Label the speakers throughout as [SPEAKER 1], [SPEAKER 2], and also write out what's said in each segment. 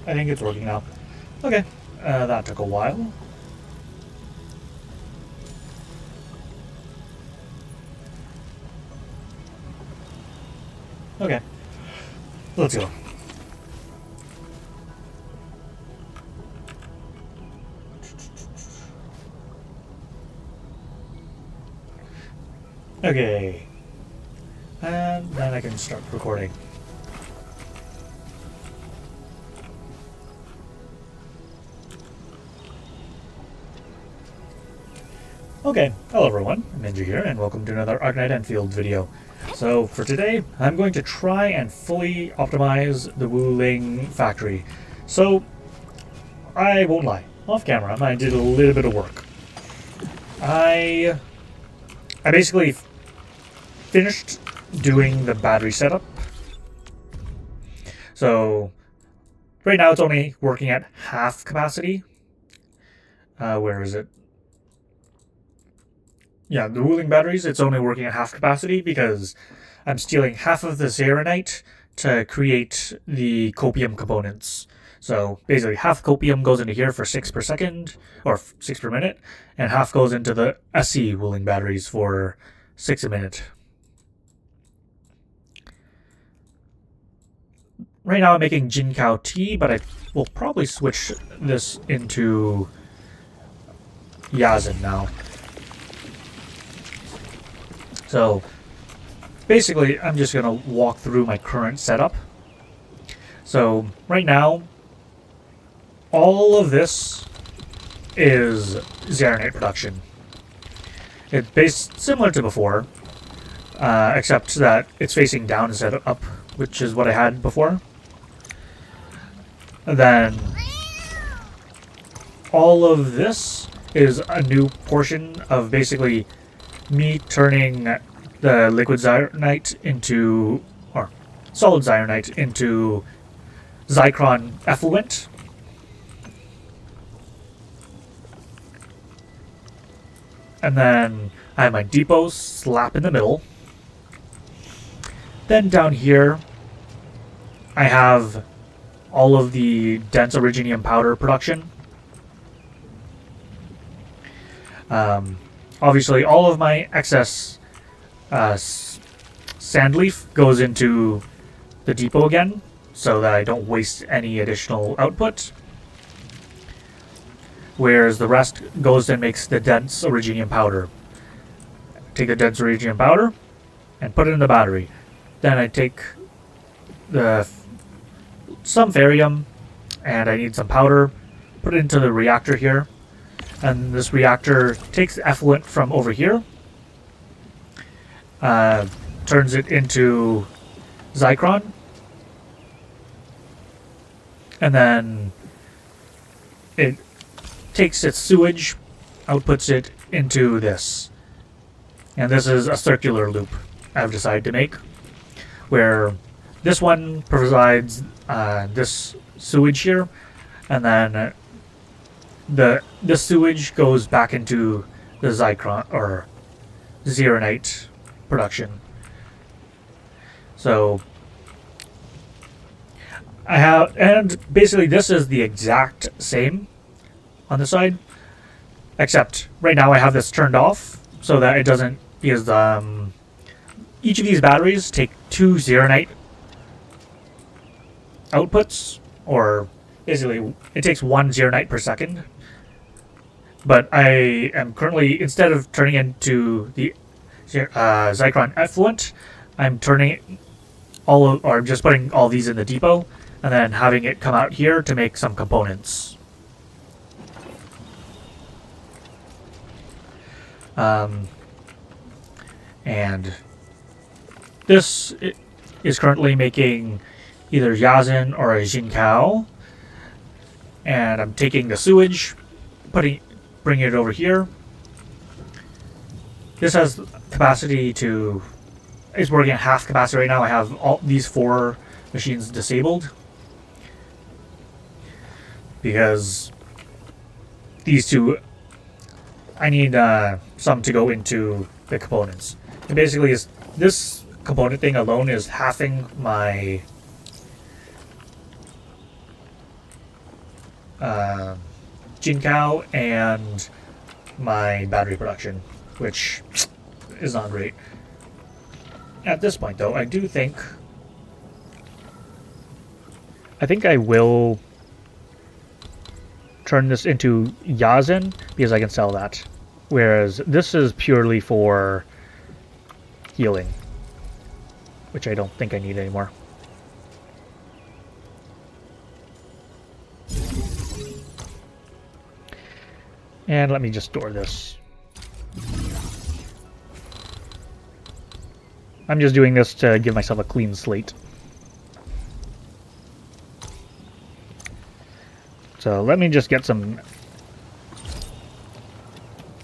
[SPEAKER 1] I think it's working now. Okay, that took a while. Okay, let's go. Okay, and then I can start recording. Okay, hello everyone, Ninja here, and welcome to another Arknight Endfield video. So for today, I'm going to try and fully optimize the Wuling factory. So, I won't lie, off camera, I did a little bit of work. I basically finished doing the battery setup. So, right now it's only working at half capacity. Where is it? Yeah, the Wuling batteries, it's only working at half capacity because I'm stealing half of the Errands to create the copium components. So basically half copium goes into here for 6 per second, or 6 per minute, and half goes into the SE Wuling batteries for 6 a minute. Right now I'm making Jinkao tea, but I will probably switch this into Yazin now. So basically, I'm just going to walk through my current setup. So right now, all of this is Errands production. It's based similar to before, except that it's facing down instead of up, which is what I had before. And then all of this is a new portion of basically me turning the liquid Zyrnite into, or solid Zyrnite into Zycron effluent. And then I have my depot slap in the middle. Then down here, I have all of the dense originium powder production. Obviously, all of my excess sand leaf goes into the depot again, so that I don't waste any additional output. Whereas the rest goes and makes the dense originium powder. Take the dense originium powder and put it in the battery. Then I take some therium, and I need some powder, put it into the reactor here. And this reactor takes the effluent from over here, turns it into Zycron, and then it takes its sewage, outputs it into this. And this is a circular loop I've decided to make, where this one provides this sewage here, and then the sewage goes back into the Zycron or Zeronite production. So I have, and basically this is the exact same on the side, except right now I have this turned off so that it doesn't, because each of these batteries take 2 Zeronite outputs, or basically it takes 1 Zeronite per second. But I am currently, instead of turning into the Zycron effluent, I'm turning or just putting all these in the depot and then having it come out here to make some components. And this is currently making either Yazin or a Jinkao. And I'm taking the sewage, bringing it over here. This has capacity to, it's working at half capacity right now. I have all these 4 machines disabled because these 2, I need some to go into the components. And basically, this component thing alone is halving my Jinkow and my battery production, which is not great. At this point, though, I do think... I will turn this into Yazen, because I can sell that. Whereas this is purely for healing, which I don't think I need anymore. And let me just store this. I'm just doing this to give myself a clean slate. So let me just get some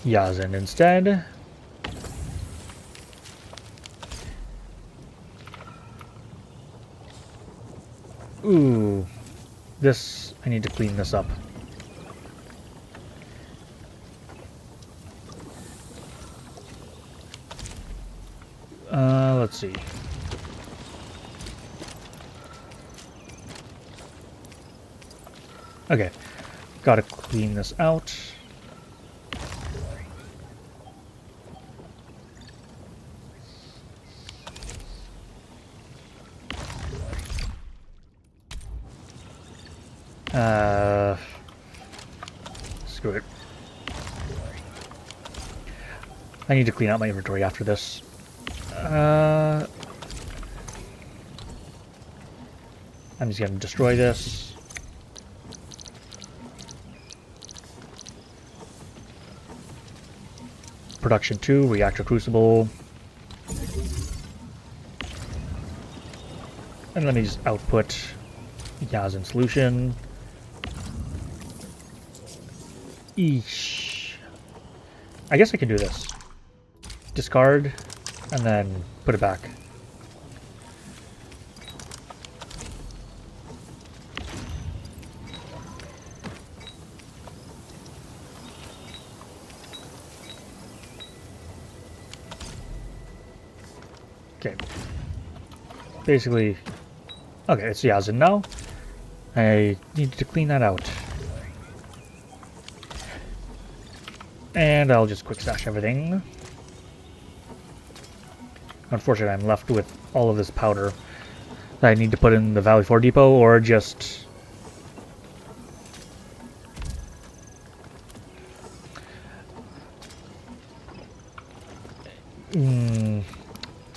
[SPEAKER 1] Yazen instead. Ooh, this, I need to clean this up. Let's see. Okay, gotta clean this out. Screw it. I need to clean out my inventory after this. I'm just gonna destroy this. Production 2, reactor crucible. And let me just output Yazen solution. Eesh. I guess I can do this. Discard, and then put it back. Okay. Basically, okay, it's Yazen now. I need to clean that out. And I'll just quick stash everything. Unfortunately, I'm left with all of this powder that I need to put in the Valley 4 depot, or just...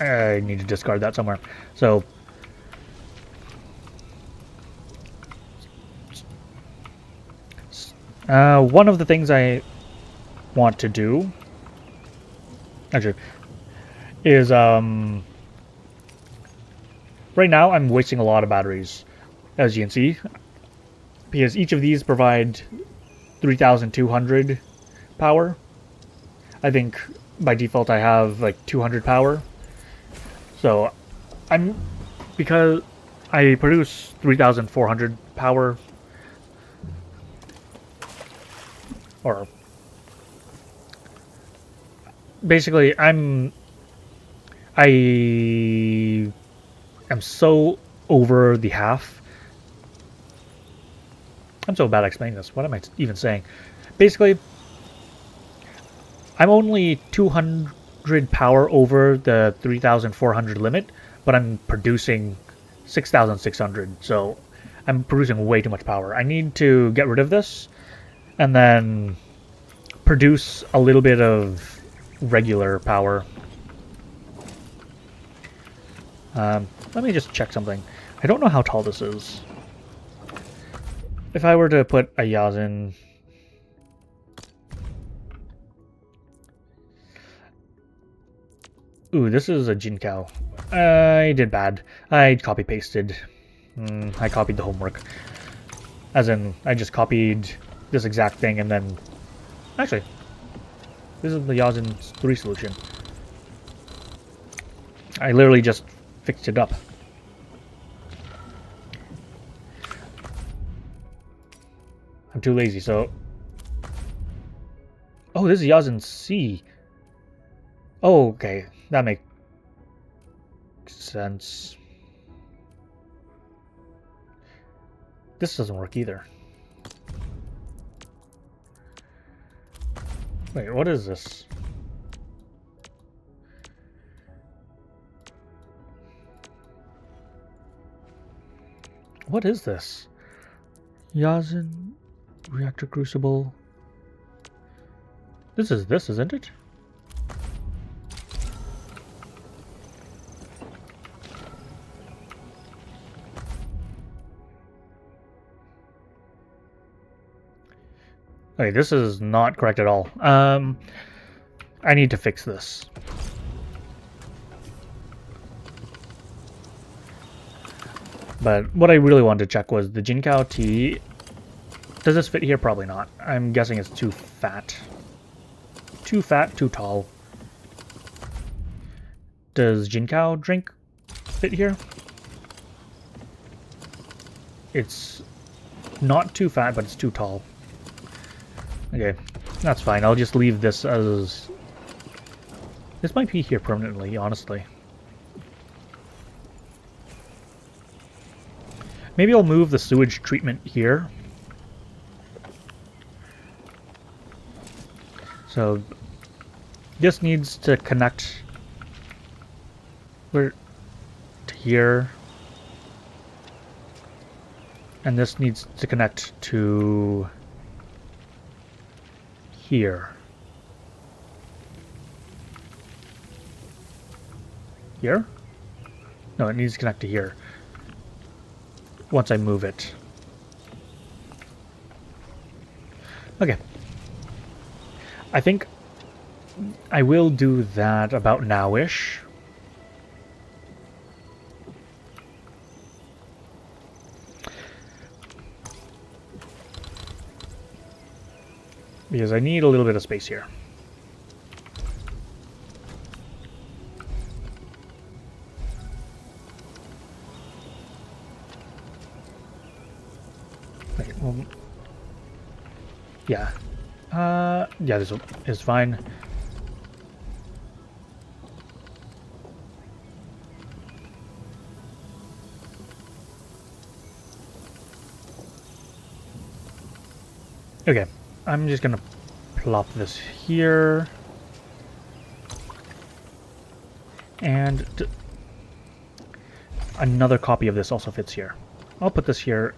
[SPEAKER 1] I need to discard that somewhere. So... one of the things I want to do... Actually... is, right now I'm wasting a lot of batteries, as you can see, because each of these provide 3,200 power. I think by default I have like 200 power. So because I produce 3,400 power, or basically I am so over the half. I'm so bad at explaining this. What am I even saying? Basically, I'm only 200 power over the 3,400 limit, but I'm producing 6,600. So I'm producing way too much power. I need to get rid of this and then produce a little bit of regular power. Let me just check something. I don't know how tall this is. If I were to put a Yazen... Ooh, this is a Jinkow. I did bad. I copy-pasted. I copied the homework. As in, I just copied this exact thing and then... Actually, this is the Yazen 3 solution. I literally just fixed it up. I'm too lazy, so... Oh, this is Yazen C. Oh, okay. That makes sense. This doesn't work either. Wait, what is this? What is this? Yazin reactor crucible. This, isn't it? Okay, this is not correct at all. I need to fix this. But what I really wanted to check was the Jinkao tea. Does this fit here? Probably not. I'm guessing it's too fat. Too fat, too tall. Does Jinkao drink fit here? It's not too fat, but it's too tall. Okay, that's fine. I'll just leave this as... This might be here permanently, honestly. Maybe I'll move the sewage treatment here. So this needs to connect to here. And this needs to connect to here. Here? No, it needs to connect to here. Once I move it. Okay. I think I will do that about now-ish. Because I need a little bit of space here. Okay, well, yeah. Yeah, this is fine. Okay, I'm just gonna plop this here. And another copy of this also fits here. I'll put this here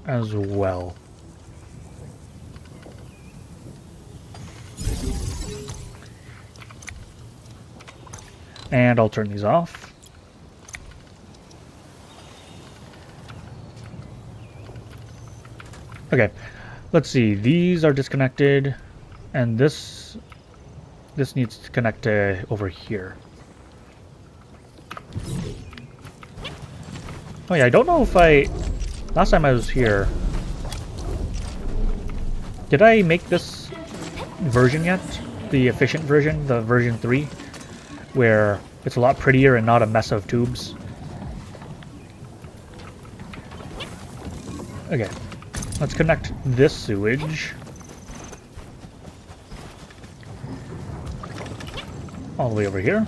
[SPEAKER 1] as well. And I'll turn these off. Okay, let's see. These are disconnected, and this needs to connect over here. Oh yeah, I don't know if last time I was here, did I make this version yet? The efficient version, the version 3? Where it's a lot prettier and not a mess of tubes. Okay, let's connect this sewage all the way over here.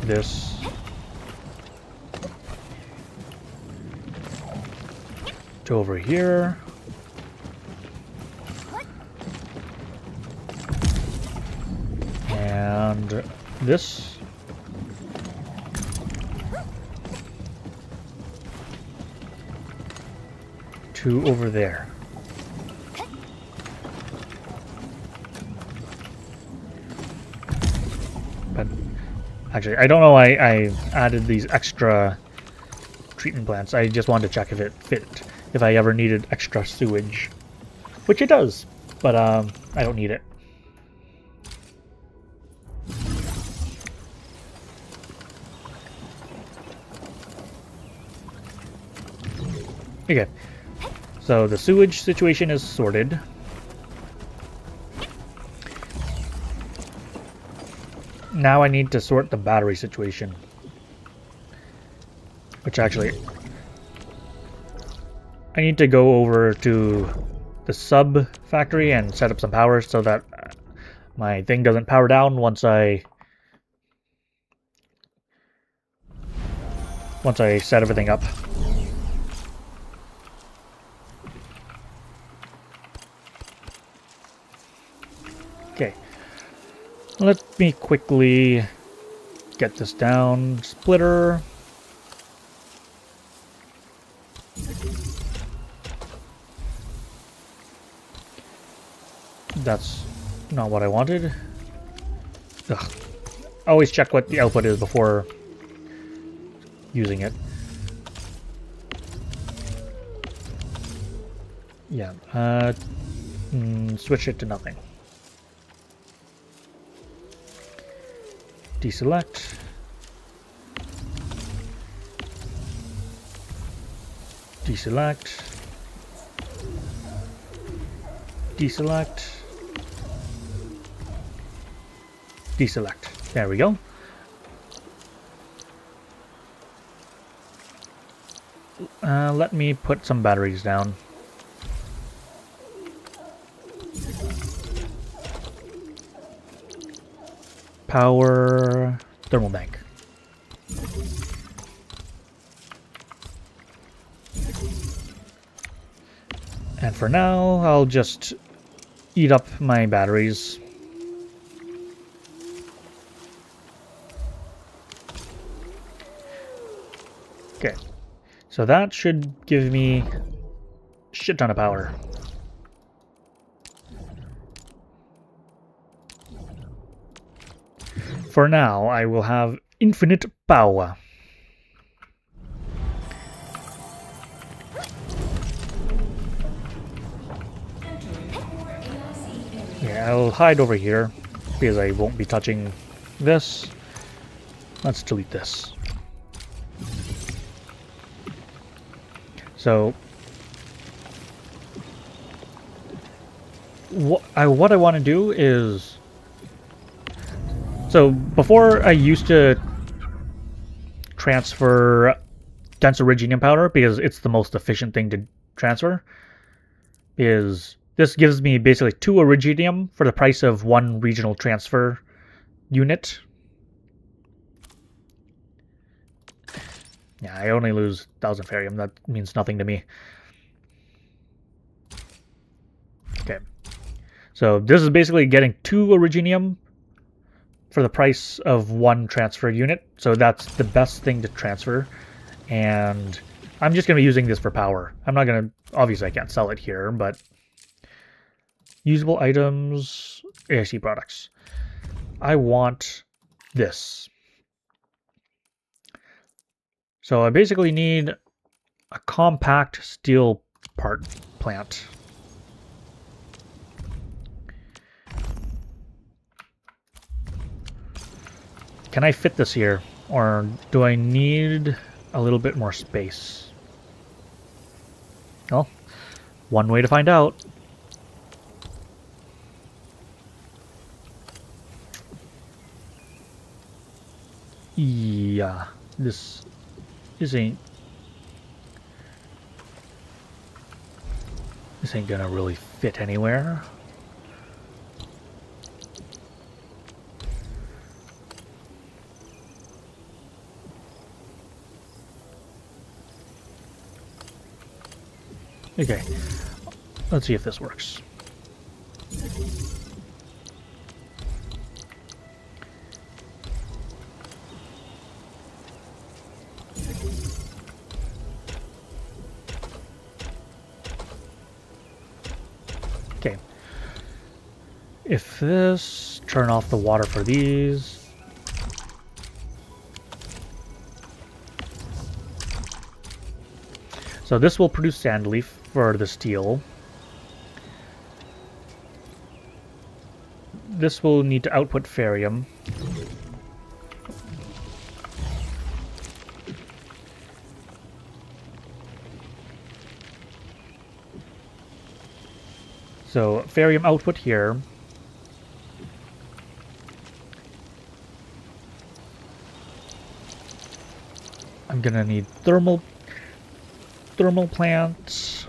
[SPEAKER 1] This to over here. And this to over there. But actually, I don't know why I added these extra treatment plants. I just wanted to check if it fit, if I ever needed extra sewage. Which it does, but I don't need it. Okay, so the sewage situation is sorted. Now I need to sort the battery situation. Which actually, I need to go over to the sub factory and set up some power so that my thing doesn't power down once I set everything up. Okay. Let me quickly get this down. Splitter. That's not what I wanted. Ugh. Always check what the output is before using it. Yeah. Switch it to nothing. Deselect. Deselect. Deselect. Deselect. There we go. Let me put some batteries down. Power thermal bank. And for now, I'll just eat up my batteries. Okay, so that should give me a shit ton of power. For now, I will have infinite power. Yeah, I'll hide over here because I won't be touching this. Let's delete this. So what I want to do is, so before I used to transfer dense iridium powder because it's the most efficient thing to transfer. Is this gives me basically 2 iridium for the price of 1 regional transfer unit. Yeah, I only lose 1,000 ferrium. That means nothing to me. Okay. So this is basically getting 2 iridium for the price of 1 transfer unit. So that's the best thing to transfer. And I'm just going to be using this for power. I'm not going to... Obviously, I can't sell it here, but... Usable items... AIC products. I want this. So I basically need a compact steel part plant. Can I fit this here? Or do I need a little bit more space? Well, one way to find out. Yeah, this ain't gonna really fit anywhere. Okay, let's see if this works. Okay. If this, turn off the water for these. So this will produce sand leaf for the steel. This will need to output ferrium. So ferrium output here. I'm gonna need thermal plants.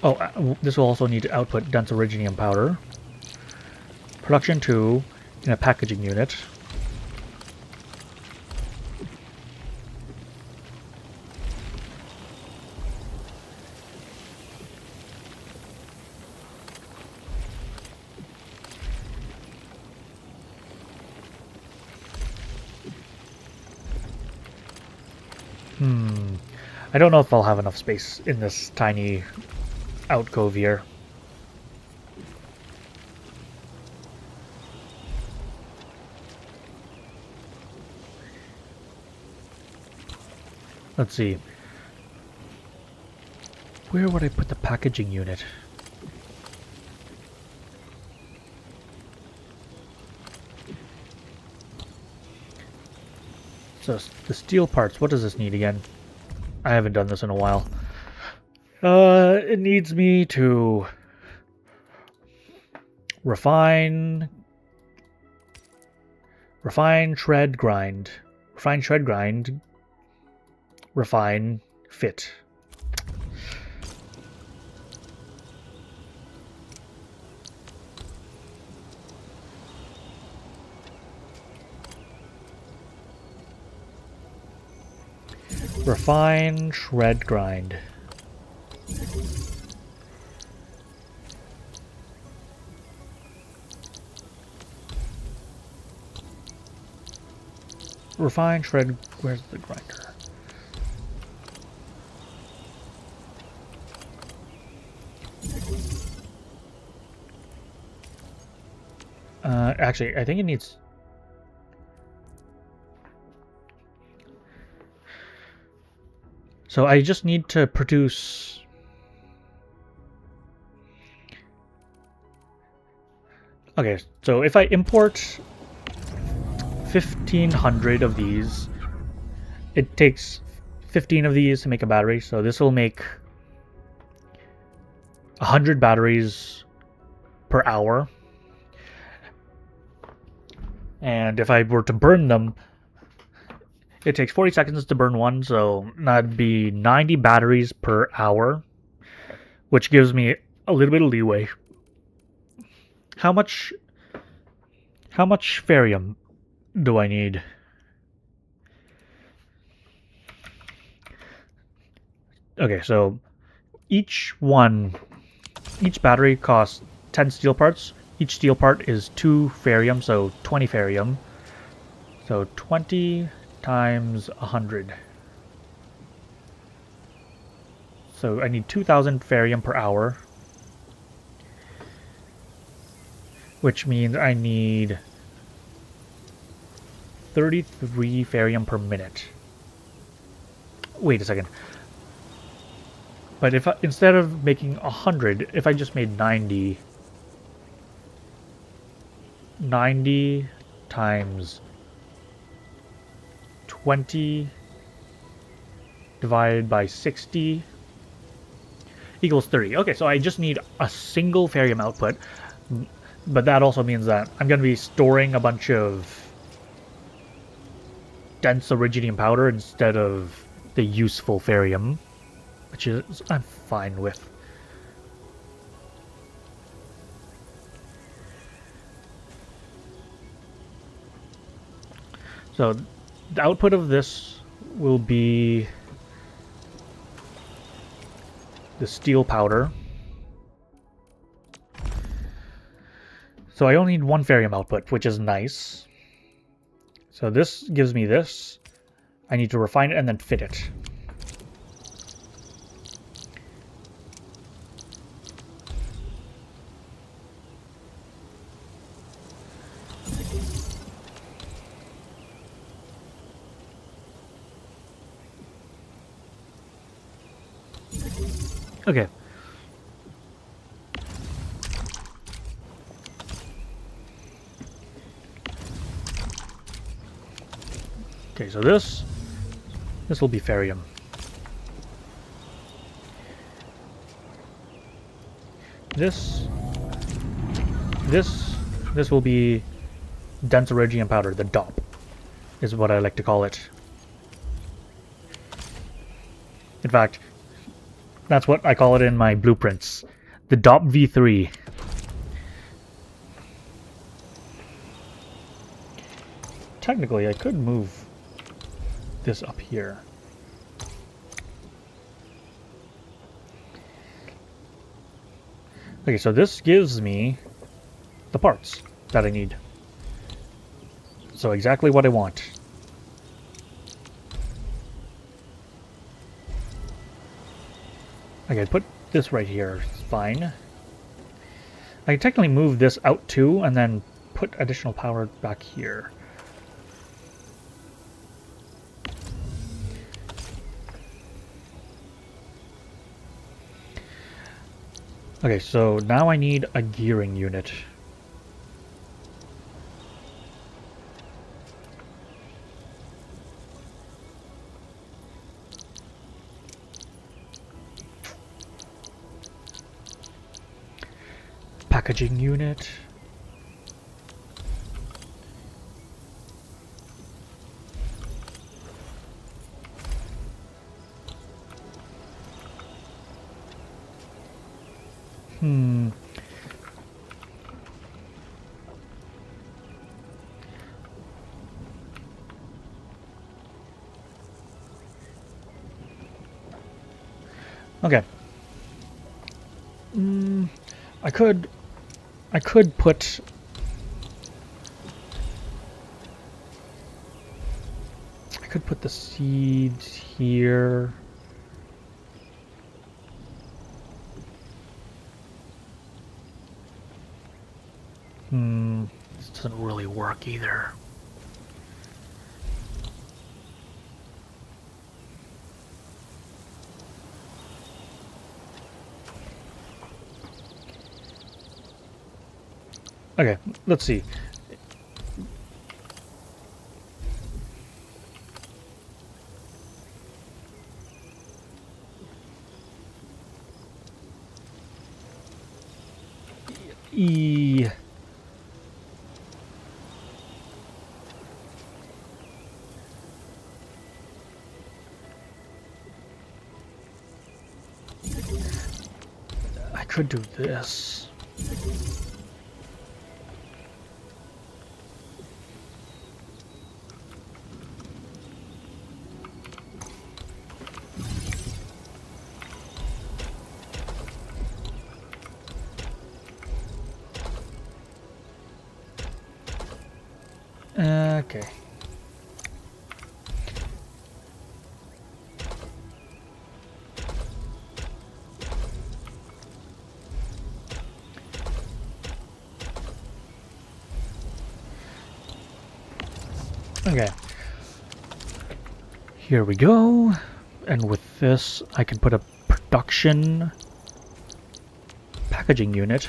[SPEAKER 1] Oh, this will also need to output dense iridium powder. Production 2 in a packaging unit. I don't know if I'll have enough space in this tiny alcove here. Let's see. Where would I put the packaging unit? So, the steel parts, what does this need again? I haven't done this in a while. It needs me to refine, shred, grind. Refine, shred, grind. Refine, fit. Refine, shred, grind. Refine, shred, where's the grinder? Actually, I think it needs... So I just need to produce... Okay, so if I import 1,500 of these, it takes 15 of these to make a battery, so this will make 100 batteries per hour. And if I were to burn them, it takes 40 seconds to burn one, so that'd be 90 batteries per hour, which gives me a little bit of leeway. How much ferrium do I need? Okay, so each battery costs 10 steel parts. Each steel part is 2 ferrium, so 20 ferrium. So 20 times 100. So I need 2,000 ferrium per hour. Which means I need 33 ferrium per minute. Wait a second. But if instead of making 100, if I just made 90 times 20 divided by 60 equals 30. Okay, so I just need a single ferrium output, but that also means that I'm going to be storing a bunch of dense iridium powder instead of the useful ferrium, which is I'm fine with. So the output of this will be the steel powder. So I only need 1 ferrium output, which is nice. So this gives me this. I need to refine it and then fit it. Okay. Okay, so this will be ferrium. This will be dense iridium powder, the DOP, is what I like to call it. In fact, that's what I call it in my blueprints. The DOP V3. Technically, I could move this up here. Okay, so this gives me the parts that I need. So exactly what I want. Okay, put this right here. It's fine. I can technically move this out too, and then put additional power back here. Okay, so now I need a gearing unit. Packaging unit. Okay. I could put the seeds here. This doesn't really work either. Okay, let's see. I could do this. Okay. Okay. Here we go. And with this, I can put a production packaging unit.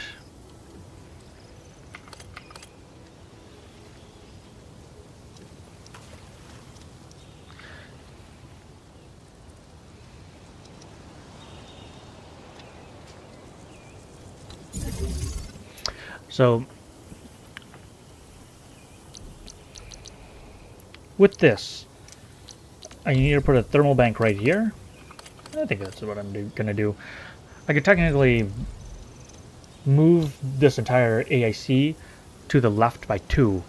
[SPEAKER 1] So with this, I need to put a thermal bank right here. I think that's what I'm gonna do. I could technically move this entire AIC to the left by 2,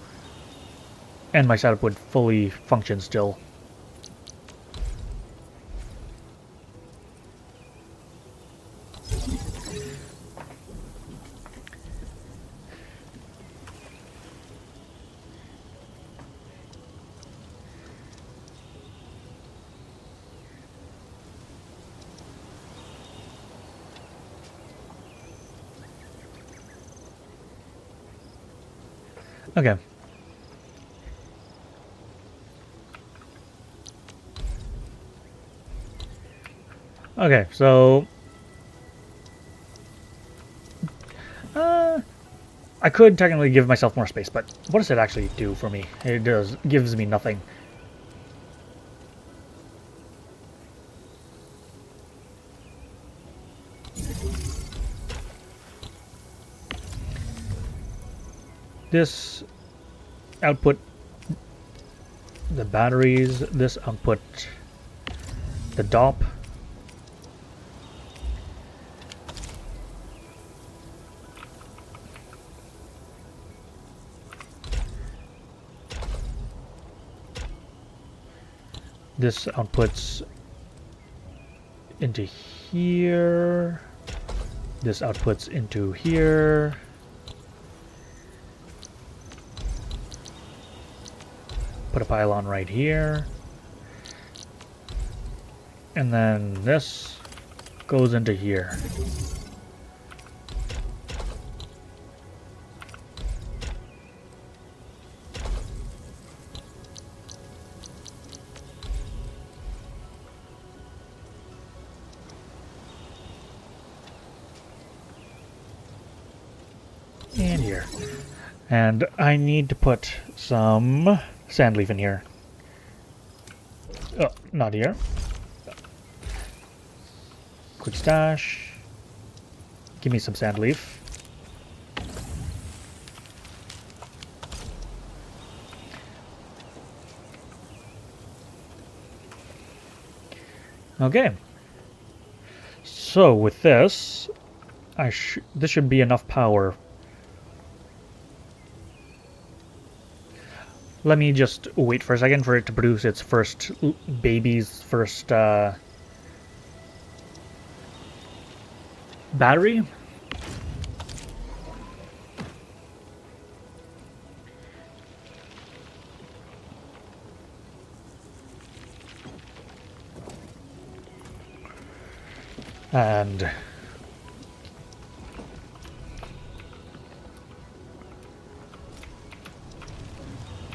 [SPEAKER 1] and my setup would fully function still. Okay. Okay, so I could technically give myself more space, but what does it actually do for me? It gives me nothing. This output the batteries, this output the DOP. This outputs into here. This outputs into here. Put a pylon right here. And then this goes into here. And here. And I need to put some sand leaf in here. Oh, not here. Quick stash. Give me some sand leaf. Okay. So with this, this should be enough power. Let me just wait for a second for it to produce its first baby's first battery. And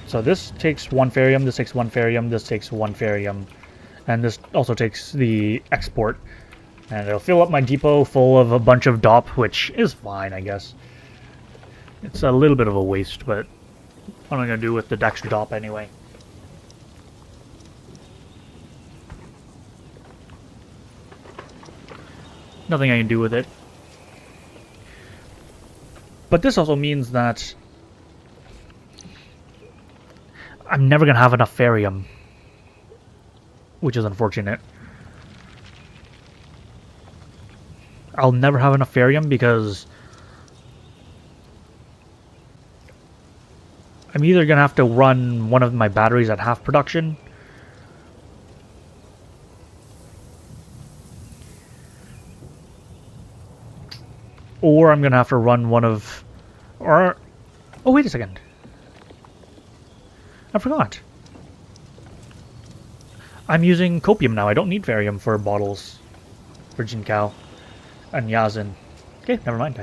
[SPEAKER 1] so this takes 1 ferrium, this takes 1 ferrium, this takes 1 ferrium, and this also takes the export. And it'll fill up my depot full of a bunch of DOP, which is fine, I guess. It's a little bit of a waste, but what am I going to do with the extra DOP anyway? Nothing I can do with it. But this also means that I'm never going to have enough ferrium, which is unfortunate. I'll never have enough ferrium because I'm either going to have to run one of my batteries at half production, or I'm going to have to run one of... Or... Oh, wait a second. I forgot. I'm using copium now. I don't need ferrium for bottles. For Jinkow and Yazin. Okay, never mind.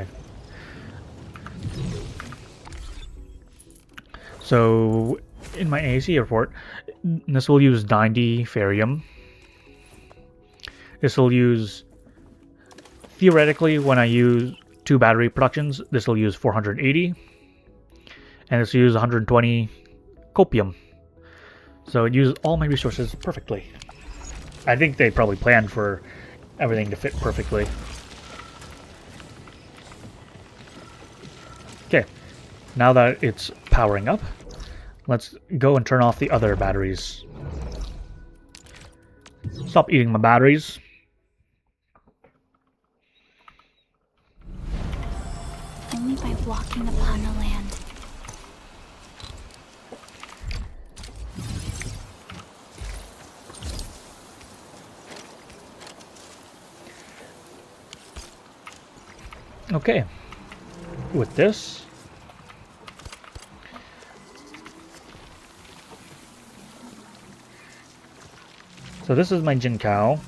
[SPEAKER 1] So, in my AAC report, this will use 90 ferrium. This will use... Theoretically, when I use 2 battery productions, this will use 480. And this will use 120 copium. So it uses all my resources perfectly. I think they probably planned for everything to fit perfectly. Okay, now that it's powering up, let's go and turn off the other batteries. Stop eating my batteries.
[SPEAKER 2] Only by walking upon the land.
[SPEAKER 1] Okay, with this, so this is my Jinkow.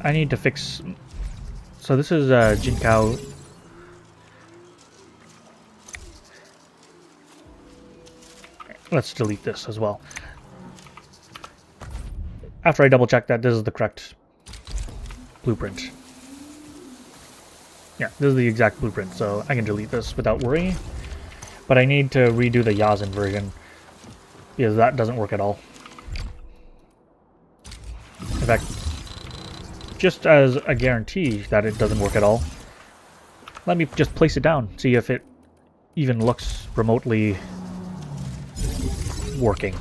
[SPEAKER 1] I need to fix, so this is Jinkow. Let's delete this as well. After I double check that this is the correct blueprint. Yeah, this is the exact blueprint, so I can delete this without worry. But I need to redo the Yazin version, because that doesn't work at all. In fact, just as a guarantee that it doesn't work at all, let me just place it down, see if it even looks remotely working.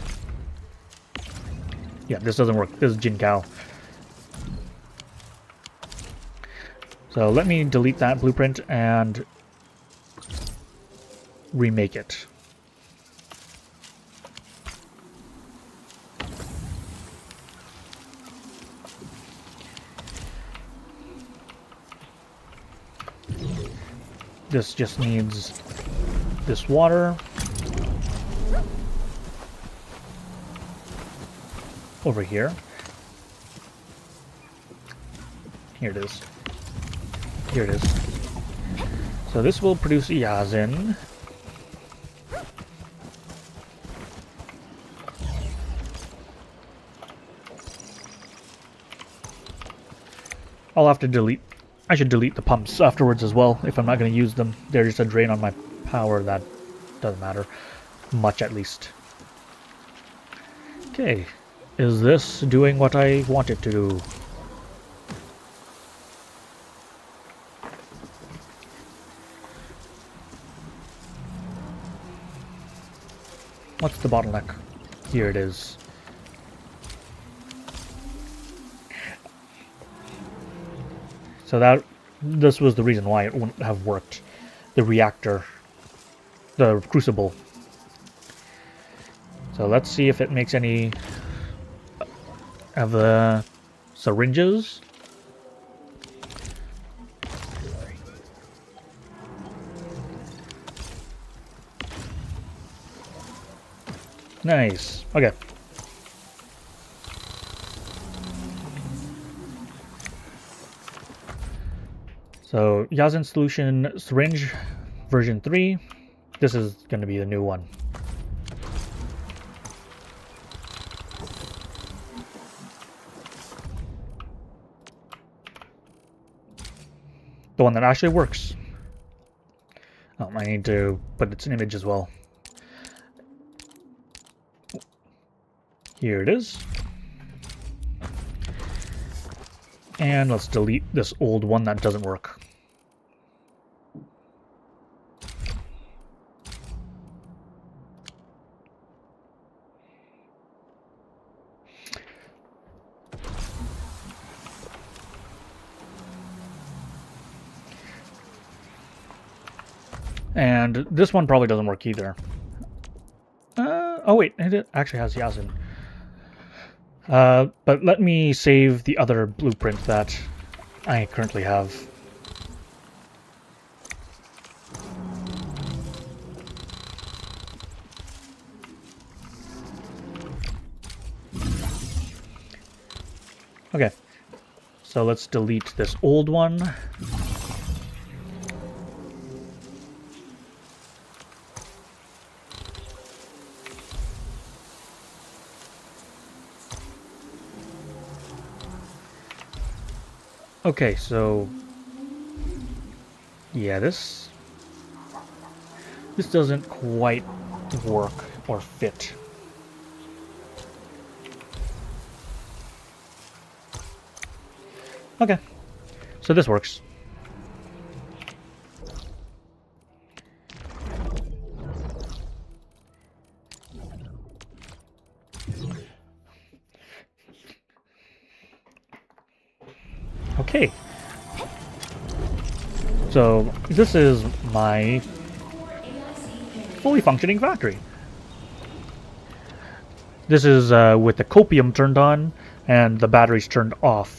[SPEAKER 1] Yeah, this doesn't work. This is Jinkow. So let me delete that blueprint and remake it. This just needs this water. over here. Here it is. Here it is. So this will produce Yazin. I'll have to delete. I should delete the pumps afterwards as well if I'm not going to use them. They're just a drain on my power. That doesn't matter much, at least. Okay, is this doing what I want it to do? What's the bottleneck? Here it is. So this was the reason why it wouldn't have worked. The reactor, the crucible. So let's see if it makes any of the syringes. Nice. Okay. So, Yazin solution syringe version 3. This is going to be the new one. The one that actually works. Oh, I need to put its image as well. Here it is. And let's delete this old one that doesn't work. And this one probably doesn't work either. Oh wait, it actually has Yazin. But let me save the other blueprint that I currently have. Okay, so let's delete this old one. Okay, so yeah, this doesn't quite work or fit. Okay, so this works. Okay. So this is my fully functioning factory. This is with the copium turned on and the batteries turned off.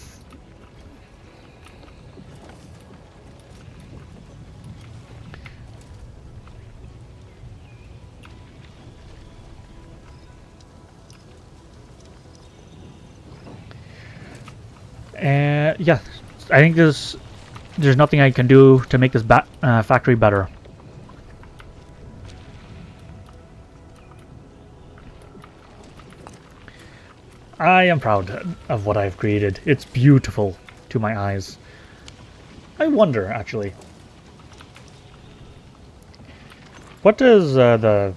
[SPEAKER 1] And yeah, I think there's nothing I can do to make this factory better. I am proud of what I've created. It's beautiful to my eyes. I wonder, actually, what does the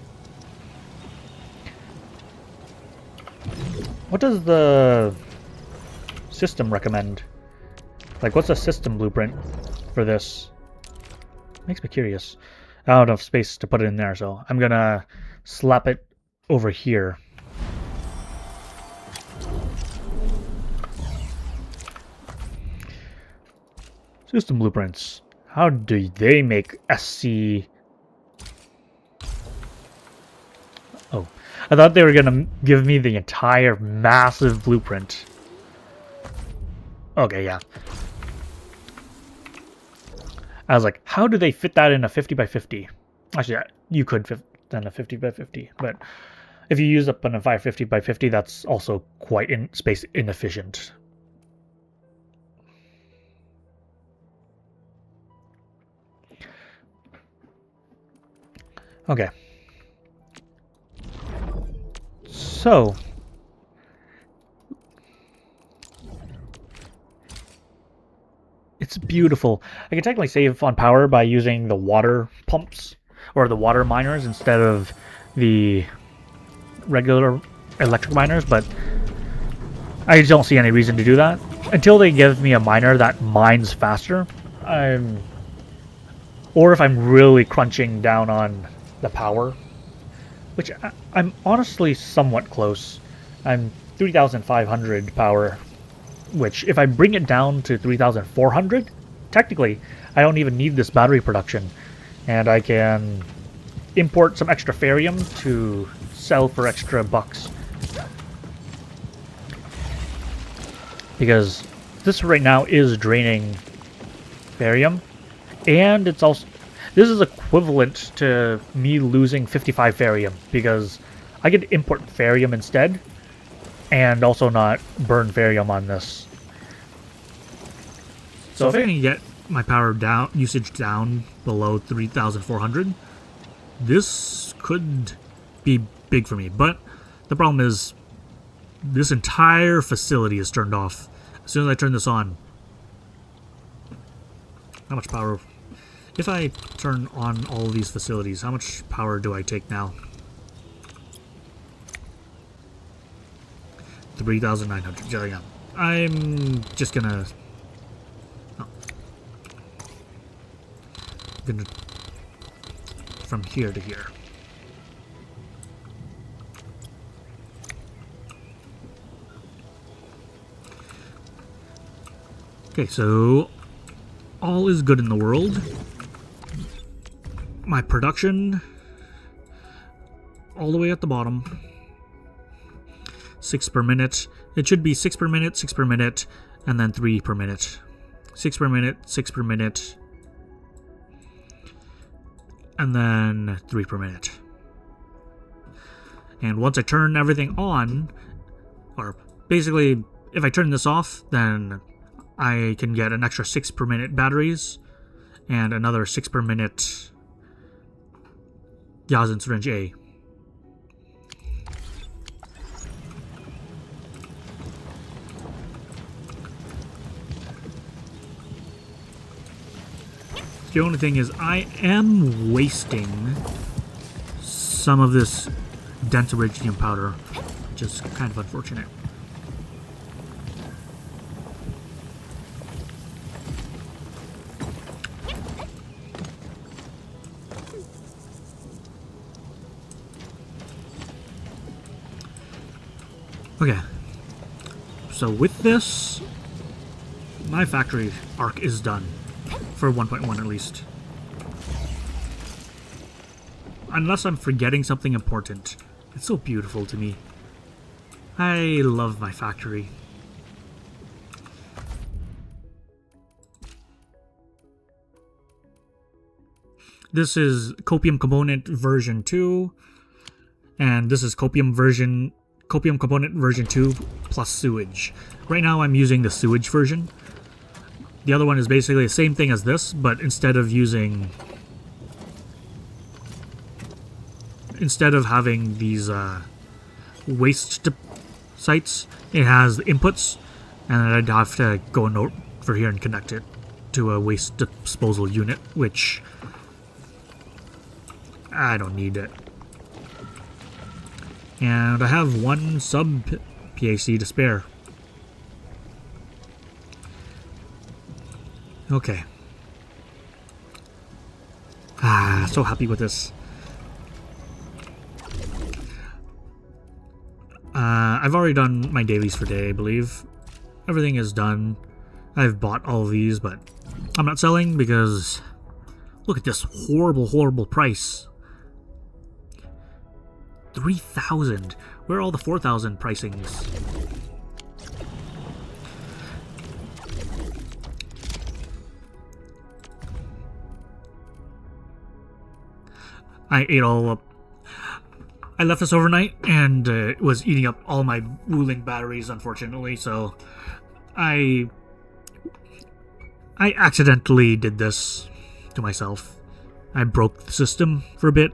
[SPEAKER 1] system recommend? Like, what's a system blueprint for this? Makes me curious. I don't have enough space to put it in there, so I'm gonna slap it over here. System blueprints. How do they make SC? Oh, I thought they were gonna give me the entire massive blueprint. Okay, yeah. I was like, how do they fit that in a 50 by 50? Actually, you could fit that in a 50 by 50, but If you use up on a 550 by 50, that's also quite space inefficient. Okay. So, it's beautiful. I can technically save on power by using the water pumps or the water miners instead of the regular electric miners, but I don't see any reason to do that until they give me a miner that mines faster. Or if I'm really crunching down on the power, which I'm honestly somewhat close. I'm 3,500 power, which if I bring it down to 3,400, technically I don't even need this battery production, and I can import some extra ferrium to sell for extra bucks. Because this right now is draining ferrium, and it's also, this is equivalent to me losing 55 ferrium, because I get to import ferrium instead, and also not burn ferrium on this. So if I can get my power down, usage down below 3,400, this could be big for me. But the problem is, this entire facility is turned off. As soon as I turn this on, how much power? If I turn on all of these facilities, how much power do I take now? 3,900. Yeah, I'm just gonna... Oh. Gonna... From here to here. Okay, so all is good in the world. My production, all the way at the bottom, 6 per minute. It should be 6 per minute, 6 per minute, and then 3 per minute. 6 per minute, 6 per minute, and then 3 per minute. And once I turn everything on, or basically, if I turn this off, then I can get an extra 6 per minute batteries, and another 6 per minute Yazen Syringe A. The only thing is, I am wasting some of this dense iridium powder, which is kind of unfortunate. Okay, so with this, my factory arc is done, for 1.1 at least. Unless I'm forgetting something important. It's so beautiful to me. I love my factory. This is Copium Component version 2, and this is Copium Component version 2 plus sewage. Right now I'm using the sewage version. The other one is basically the same thing as this, but instead of having these waste sites, it has the inputs, and I'd have to go over here and connect it to a waste disposal unit, which I don't need it. And I have one sub PAC to spare. Okay. So happy with this. I've already done my dailies for today, I believe. Everything is done. I've bought all of these, but I'm not selling because look at this horrible, horrible price. 3,000. Where are all the 4,000 pricings? I ate all up. I left this overnight, and it was eating up all my Wuling batteries, unfortunately, so I accidentally did this to myself. I broke the system for a bit.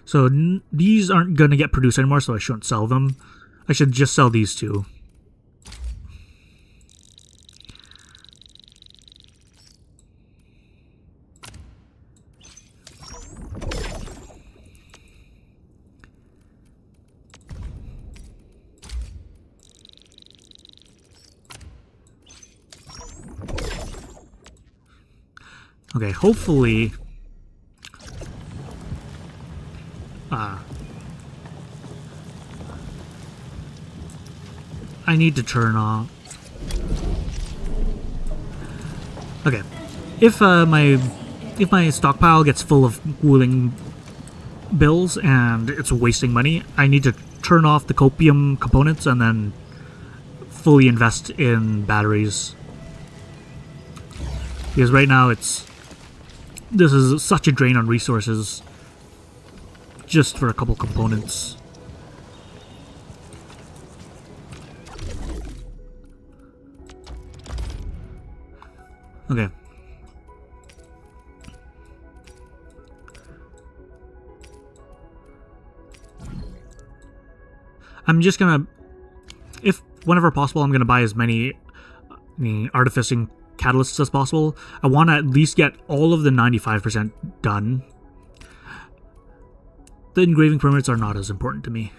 [SPEAKER 1] So these aren't going to get produced anymore, so I shouldn't sell them. I should just sell these two. Okay, hopefully... I need to turn off... Okay, if my stockpile gets full of Wuling bills and it's wasting money, I need to turn off the copium components and then fully invest in batteries. Because right now this is such a drain on resources just for a couple components. Okay. I'm just gonna, if whenever possible, I'm gonna buy as many artificing catalysts as possible. I want to at least get all of the 95% done. The engraving permits are not as important to me.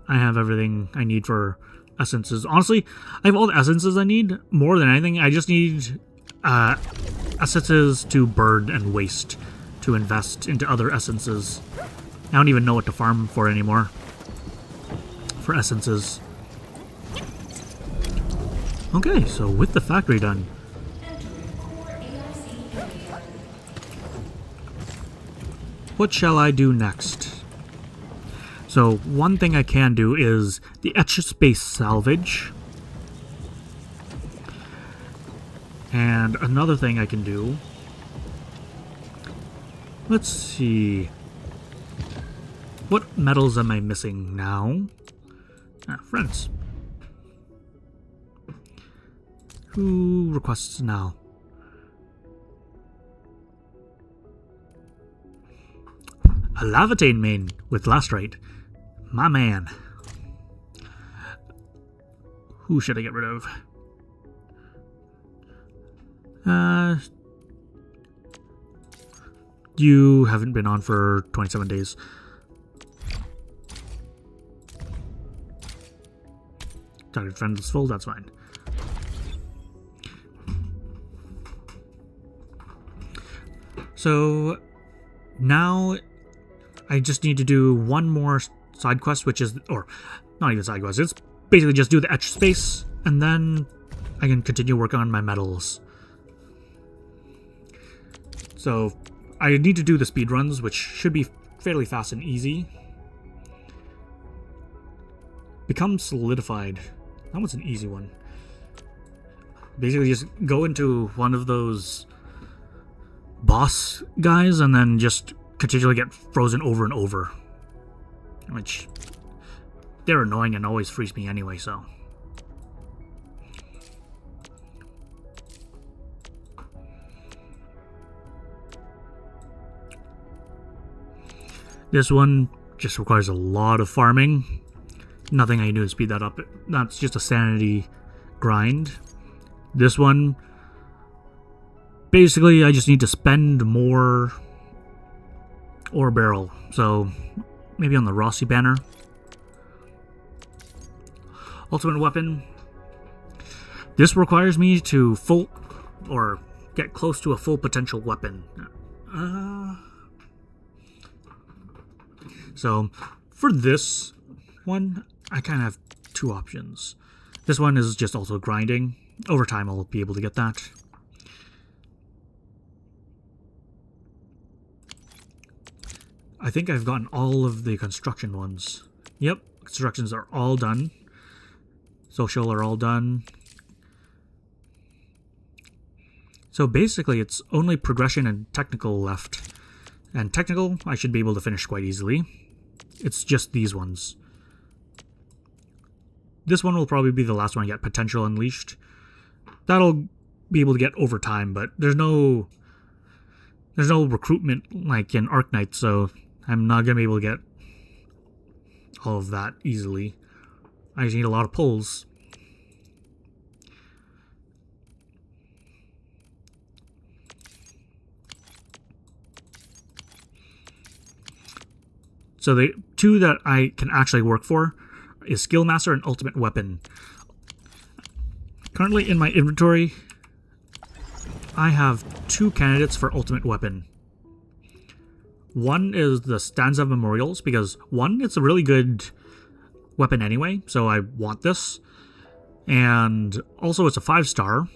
[SPEAKER 1] I have everything I need for essences. Honestly, I have all the essences I need. More than anything, I just need essences to burn and waste to invest into other essences. I don't even know what to farm for anymore for essences. Okay, so with the factory done, what shall I do next? So one thing I can do is the etch space salvage. And another thing I can do, let's see, what metals am I missing now? Friends. Who requests now? A Lavatane main with Lastrite. My man. Who should I get rid of? You haven't been on for 27 days. Target friend is full, that's fine. So now I just need to do one more side quest, which is, or not even side quest, it's basically just do the etch space, and then I can continue working on my metals. So I need to do the speed runs, which should be fairly fast and easy. Become solidified. That was an easy one. Basically just go into one of those boss guys and then just continually get frozen over and over. Which, they're annoying and always freeze me anyway, so. This one just requires a lot of farming. Nothing I can do to speed that up. That's just a sanity grind. This one, basically I just need to spend more ore barrel. So maybe on the Rossi banner. Ultimate weapon. This requires me to full, or get close to a full potential weapon. So for this one, I kind of have two options. This one is just also grinding. Over time, I'll be able to get that. I think I've gotten all of the construction ones. Yep, constructions are all done. Social are all done. So basically, it's only progression and technical left. And technical, I should be able to finish quite easily. It's just these ones. This one will probably be the last one I get, Potential Unleashed. That'll be able to get over time, but there's no recruitment like in Arknights, so I'm not going to be able to get all of that easily. I just need a lot of pulls. So the two that I can actually work for is Skill Master and Ultimate Weapon. Currently in my inventory, I have 2 candidates for Ultimate Weapon. One is the Stanza Memorials, because one, it's a really good weapon anyway, so I want this. And also it's a 5-star.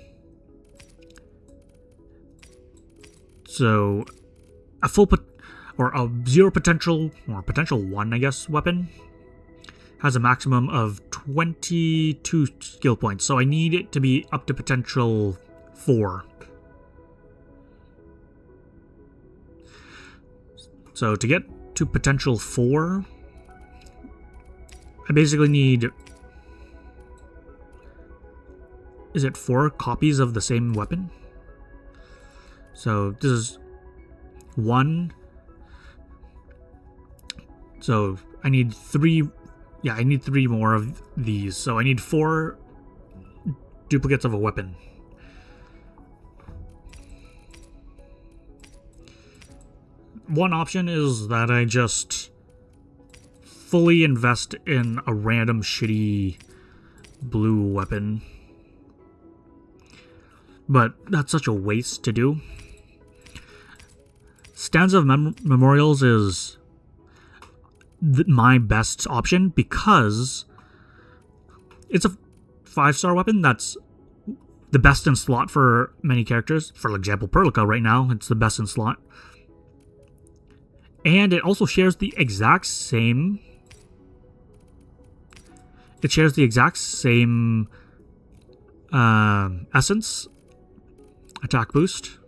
[SPEAKER 1] So a full or a 0 potential, or potential 1, I guess, weapon has a maximum of 22 skill points. So I need it to be up to potential 4. So to get to potential 4, I basically need, is it 4 copies of the same weapon? So this is 1. So I need 3, yeah, I need 3 more of these. So I need 4 duplicates of a weapon. One option is that I just fully invest in a random shitty blue weapon. But that's such a waste to do. Stanza of Memorials is my best option because it's a 5-star weapon that's the best in slot for many characters. For example, Perlica right now, it's the best in slot. And it also shares the exact same... It shares the exact same essence, attack boost,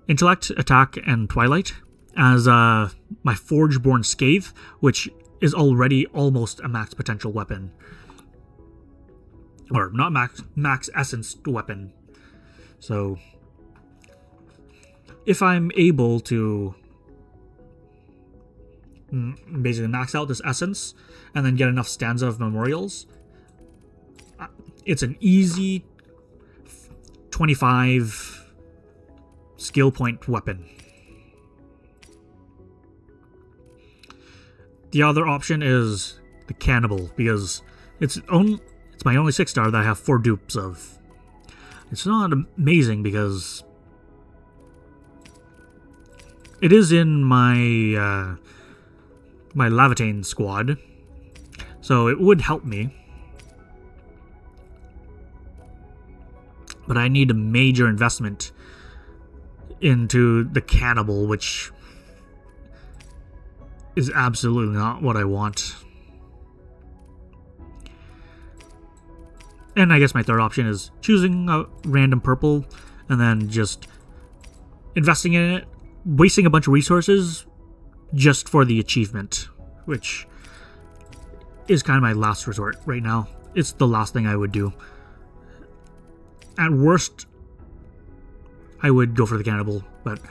[SPEAKER 1] intellect, attack, and twilight as my Forgeborn Scathe, which is already almost a max potential weapon. Or not max essence weapon. So if I'm able to basically max out this essence and then get enough Stanza of Memorials, it's an easy 25 skill point weapon. The other option is the Cannibal, because it's my only 6-star that I have 4 dupes of. It's not amazing because it is in my my Lavitane squad, so it would help me. But I need a major investment into the Cannibal, which is absolutely not what I want. And I guess my third option is choosing a random purple and then just investing in it, wasting a bunch of resources just for the achievement, which is kind of my last resort right now. It's the last thing I would do. At worst, I would go for the Cannibal, but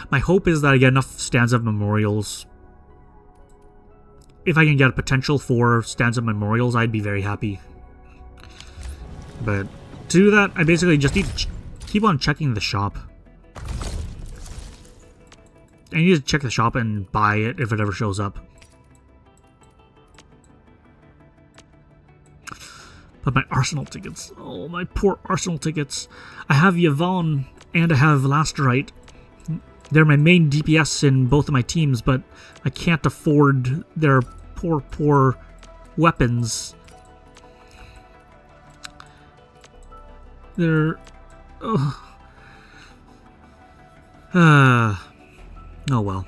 [SPEAKER 1] my hope is that I get enough Stanza of Memorials. If I can get a potential for Stanza of Memorials, I'd be very happy. But to do that, I basically just need to keep on checking the shop. I need to check the shop and buy it if it ever shows up. But my Arsenal tickets. Oh, my poor Arsenal tickets. I have Yvonne and I have Lasterite. They're my main DPS in both of my teams, but I can't afford their poor weapons. They're... oh well.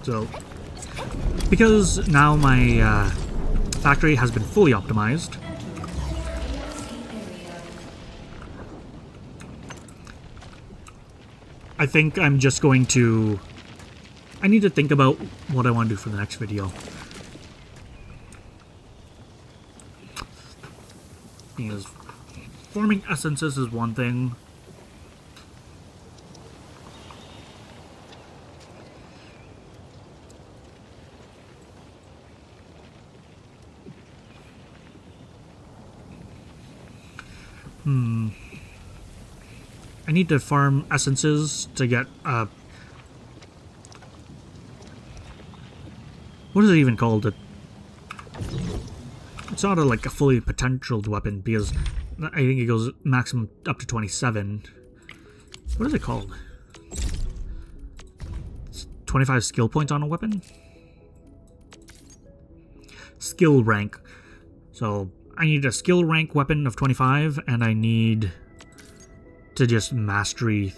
[SPEAKER 1] So, because now my factory has been fully optimized, I think I'm just going to... I need to think about what I want to do for the next video. Because forming essences is one thing. I need to farm essences to get, what is it even called? It's not like a fully potentialed weapon, because I think it goes maximum up to 27. What is it called? It's 25 skill points on a weapon? Skill rank. So, I need a skill rank weapon of 25, and I need to just mastery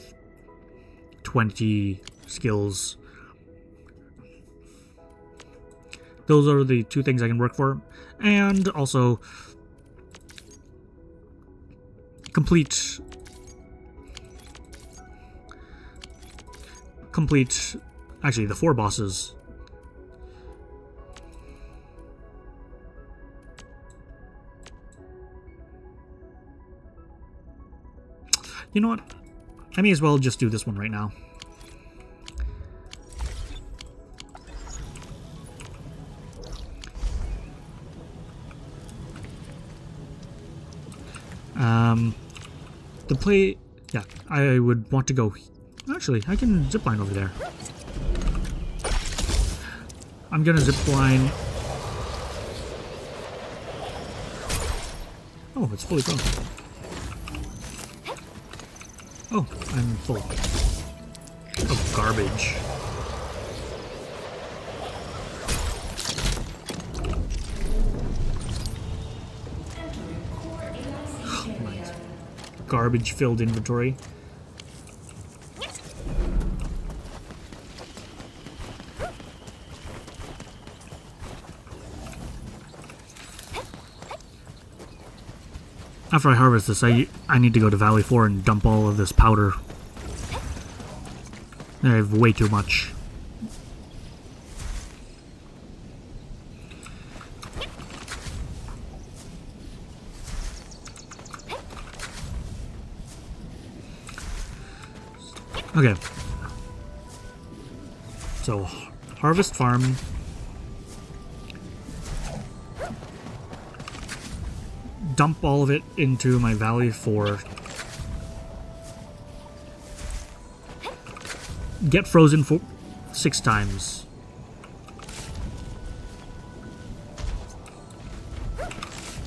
[SPEAKER 1] 20 skills. Those are the two things I can work for. And also complete actually the 4 bosses. You know what? I may as well just do this one right now. Yeah, I would want to go... Actually, I can zipline over there. I'm gonna zipline... Oh, it's fully grown. Oh, I'm full of garbage. Garbage-filled inventory. After I harvest this, I need to go to Valley 4 and dump all of this powder. I have way too much. Okay. So, harvest farm. Dump all of it into my Valley 4. Get frozen for 6 times.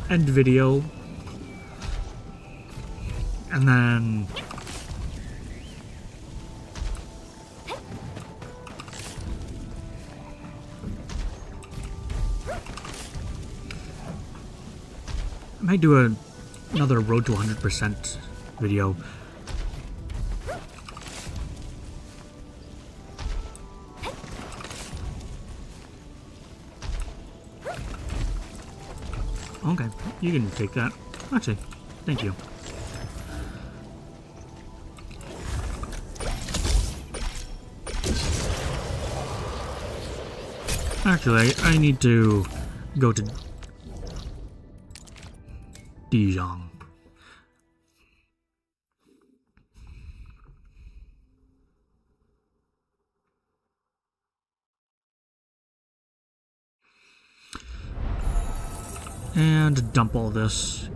[SPEAKER 1] End video. And then... I might do another Road to 100% video. Okay, you can take that. Actually, thank you. Actually, I need to go to Dijon. And dump all this.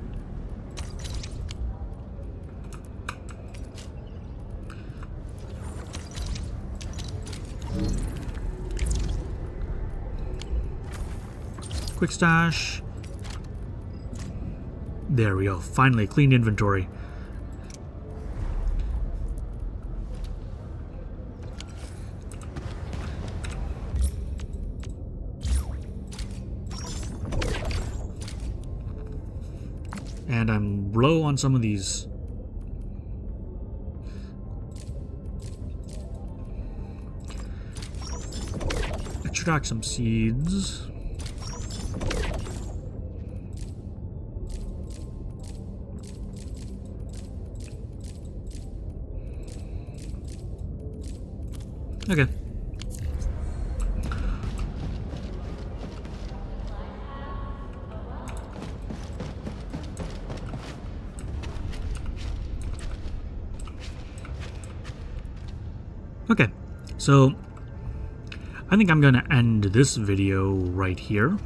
[SPEAKER 1] Quick stash. There we go. Finally, clean inventory. And I'm low on some of these. Extract some seeds.
[SPEAKER 3] Okay. Okay, so I think I'm going to end this video right here.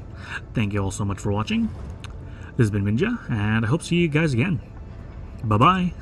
[SPEAKER 3] Thank you all so much for watching. This has been Minja, and I hope to see you guys again. Bye-bye.